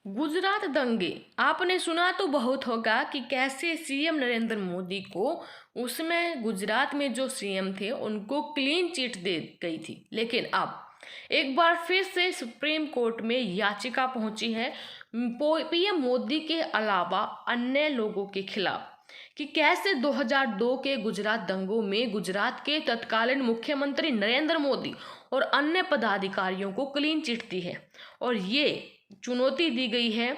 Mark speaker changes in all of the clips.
Speaker 1: गुजरात दंगे आपने सुना तो बहुत होगा कि कैसे सीएम नरेंद्र मोदी को उसमें गुजरात में जो सीएम थे उनको क्लीन चिट दे गई थी। लेकिन अब एक बार फिर से सुप्रीम कोर्ट में याचिका पहुंची है पीएम मोदी के अलावा अन्य लोगों के खिलाफ कि कैसे 2002 के गुजरात दंगों में गुजरात के तत्कालीन मुख्यमंत्री नरेंद्र मोदी और अन्य पदाधिकारियों को क्लीन चिट दी है। और ये चुनौती दी गई है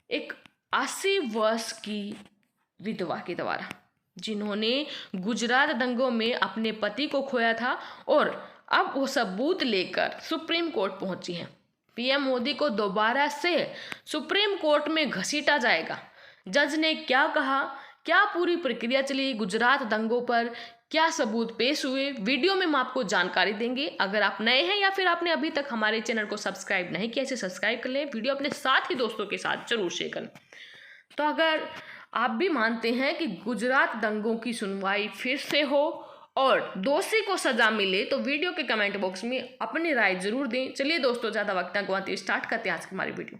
Speaker 1: एक 80 वर्ष की विधवा के द्वारा, जिन्होंने गुजरात दंगों में अपने पति को खोया था और अब वो सबूत लेकर सुप्रीम कोर्ट पहुंची है। पीएम मोदी को दोबारा से सुप्रीम कोर्ट में घसीटा जाएगा। जज ने क्या कहा, क्या पूरी प्रक्रिया चली, गुजरात दंगों पर क्या सबूत पेश हुए, वीडियो में हम आपको जानकारी देंगे। अगर आप नए हैं या फिर आपने अभी तक हमारे चैनल को सब्सक्राइब नहीं किया, इसे सब्सक्राइब कर लें, वीडियो अपने साथ ही दोस्तों के साथ जरूर शेयर करें। तो अगर आप भी मानते हैं कि गुजरात दंगों की सुनवाई फिर से हो और दोषी को सजा मिले तो वीडियो के कमेंट बॉक्स में अपनी राय जरूर दें। चलिए दोस्तों, ज़्यादा वक्त न गवाते स्टार्ट करते हैं आज की हमारी वीडियो।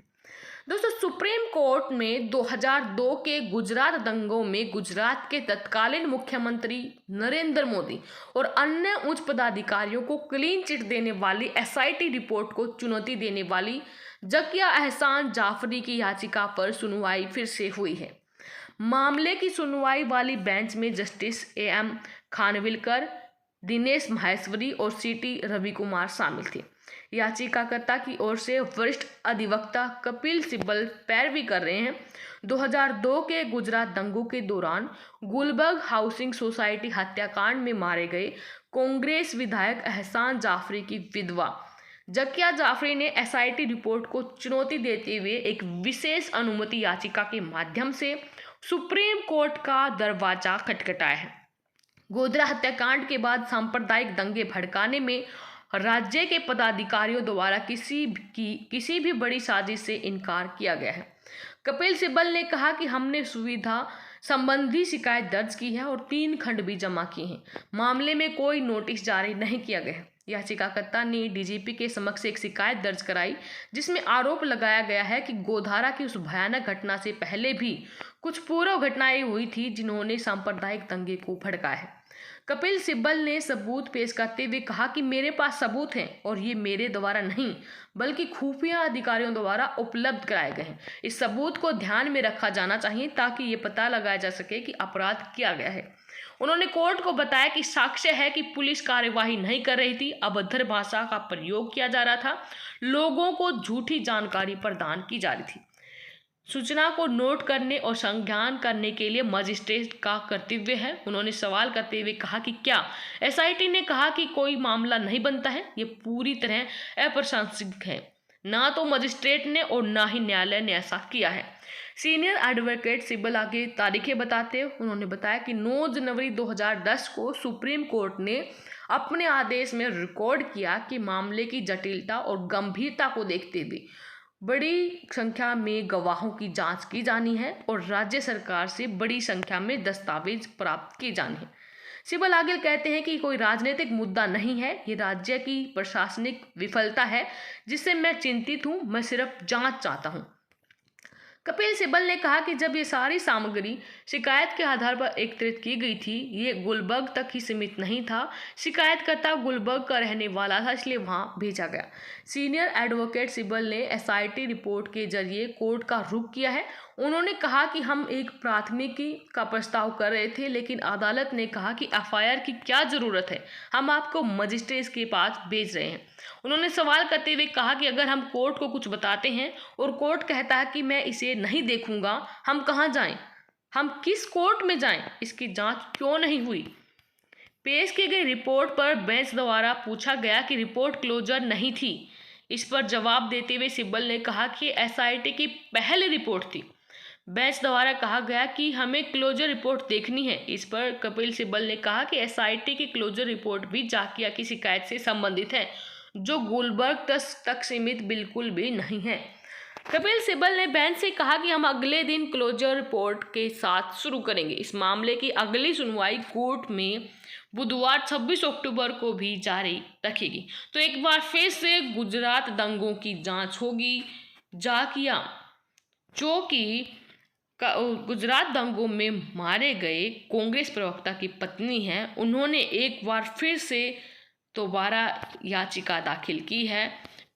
Speaker 1: दोस्तों, सुप्रीम कोर्ट में 2002 के गुजरात दंगों में गुजरात के तत्कालीन मुख्यमंत्री नरेंद्र मोदी और अन्य उच्च पदाधिकारियों को क्लीन चिट देने वाली एसआईटी रिपोर्ट को चुनौती देने वाली जकिया एहसान जाफरी की याचिका पर सुनवाई फिर से हुई है। मामले की सुनवाई वाली बेंच में जस्टिस एएम खानविलकर, दिनेश माहेश्वरी और सीटी रविकुमार शामिल थे। याचिकाकर्ता की ओर से वरिष्ठ अधिवक्ता कपिल सिब्बल पैरवी कर रहे हैं। 2002 के गुजरात दंगों के दौरान गुलबर्ग हाउसिंग सोसाइटी हत्याकांड में मारे गए कांग्रेस विधायक एहसान जाफरी की विधवा जकिया जाफरी ने एसआईटी रिपोर्ट को चुनौती देते हुए एक विशेष अनुमति याचिका के माध्यम से सुप्रीम कोर्ट का दरवाजा खटखटाया है। गोधरा हत्याकांड के बाद सांप्रदायिक दंगे भड़काने में राज्य के पदाधिकारियों द्वारा किसी भी बड़ी साजिश से इनकार किया गया है। कपिल सिब्बल ने कहा कि हमने सुविधा संबंधी शिकायत दर्ज की है और 3 खंड भी जमा किए हैं। मामले में कोई नोटिस जारी नहीं किया गया है। याचिकाकर्ता ने डीजीपी के समक्ष एक शिकायत दर्ज कराई जिसमें आरोप लगाया गया है कि गोधारा की उस भयानक घटना से पहले भी कुछ पूर्व घटनाएं हुई थी जिन्होंने सांप्रदायिक दंगे को भड़काया है। कपिल सिब्बल ने सबूत पेश करते हुए कहा कि मेरे पास सबूत हैं और ये मेरे द्वारा नहीं बल्कि खुफिया अधिकारियों द्वारा उपलब्ध कराए गए हैं। इस सबूत को ध्यान में रखा जाना चाहिए ताकि ये पता लगाया जा सके कि अपराध किया गया है। उन्होंने कोर्ट को बताया कि साक्ष्य है कि पुलिस कार्यवाही नहीं कर रही थी, अभद्र भाषा का प्रयोग किया जा रहा था, लोगों को झूठी जानकारी प्रदान की जा रही थी। सूचना को नोट करने और संज्ञान करने के लिए मजिस्ट्रेट का कर्तव्य है। उन्होंने सवाल करते हुए कहा कि क्या एसआईटी ने कहा कि कोई मामला नहीं बनता है? ये पूरी तरह अप्रासंगिक है। ना तो मजिस्ट्रेट ने और ना ही न्यायालय ने ऐसा किया है। सीनियर एडवोकेट सिब्बल आगे तारीखें बताते हुए उन्होंने बताया कि 9 जनवरी 2010 को सुप्रीम कोर्ट ने अपने आदेश में रिकॉर्ड किया कि मामले की जटिलता और गंभीरता को देखते हुए बड़ी संख्या में गवाहों की जांच की जानी है और राज्य सरकार से बड़ी संख्या में दस्तावेज प्राप्त किए जाने हैं। सिब्बल आगे कहते हैं कि कोई राजनीतिक मुद्दा नहीं है, ये राज्य की प्रशासनिक विफलता है जिससे मैं चिंतित हूँ। मैं सिर्फ जांच चाहता हूँ। कपिल सिब्बल ने कहा कि जब ये सारी सामग्री शिकायत के आधार पर एकत्रित की गई थी, ये गुलबर्ग तक ही सीमित नहीं था। शिकायतकर्ता गुलबर्ग का रहने वाला था, इसलिए वहां भेजा गया। सीनियर एडवोकेट सिब्बल ने एसआईटी रिपोर्ट के जरिए कोर्ट का रुख किया है। उन्होंने कहा कि हम एक प्राथमिकी का प्रस्ताव कर रहे थे, लेकिन अदालत ने कहा कि एफआईआर की क्या जरूरत है, हम आपको मजिस्ट्रेट के पास भेज रहे हैं। उन्होंने सवाल करते हुए कहा कि अगर हम कोर्ट को कुछ बताते हैं और कोर्ट कहता है कि मैं इसे नहीं देखूंगा, हम कहाँ जाएं? हम किस कोर्ट में जाएं? इसकी जांच क्यों नहीं हुई? पेश की गई रिपोर्ट पर बेंच द्वारा पूछा गया कि रिपोर्ट क्लोजर नहीं थी। इस पर जवाब देते हुए सिब्बल ने कहा कि एसआईटी की पहली रिपोर्ट थी। बेंच द्वारा कहा गया कि हमें क्लोजर रिपोर्ट देखनी है। इस पर कपिल सिब्बल ने कहा कि एसआईटी की क्लोजर रिपोर्ट भी जाकिया की शिकायत से संबंधित है, जो गुलबर्ग तक सीमित बिल्कुल भी नहीं है। कपिल सिब्बल ने बेंच से कहा कि हम अगले दिन क्लोजर रिपोर्ट के साथ शुरू करेंगे। इस मामले की अगली सुनवाई कोर्ट में बुधवार 26 अक्टूबर को भी जारी रखेगी। तो एक बार फिर से गुजरात दंगों की जांच होगी। जाकिया जो कि गुजरात दंगों में मारे गए कांग्रेस प्रवक्ता की पत्नी हैं, उन्होंने एक बार फिर से दोबारा याचिका दाखिल की है।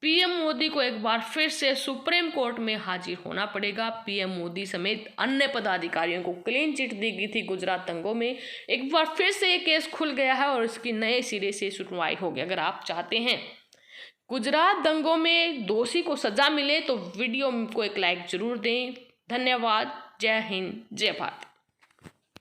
Speaker 1: पीएम मोदी को एक बार फिर से सुप्रीम कोर्ट में हाजिर होना पड़ेगा। पीएम मोदी समेत अन्य पदाधिकारियों को क्लीन चिट दी गई थी गुजरात दंगों में। एक बार फिर से ये केस खुल गया है और इसकी नए सिरे से सुनवाई होगी। अगर आप चाहते हैं गुजरात दंगों में दोषी को सजा मिले तो वीडियो को एक लाइक जरूर दें। धन्यवाद। जय हिंद, जय भारत।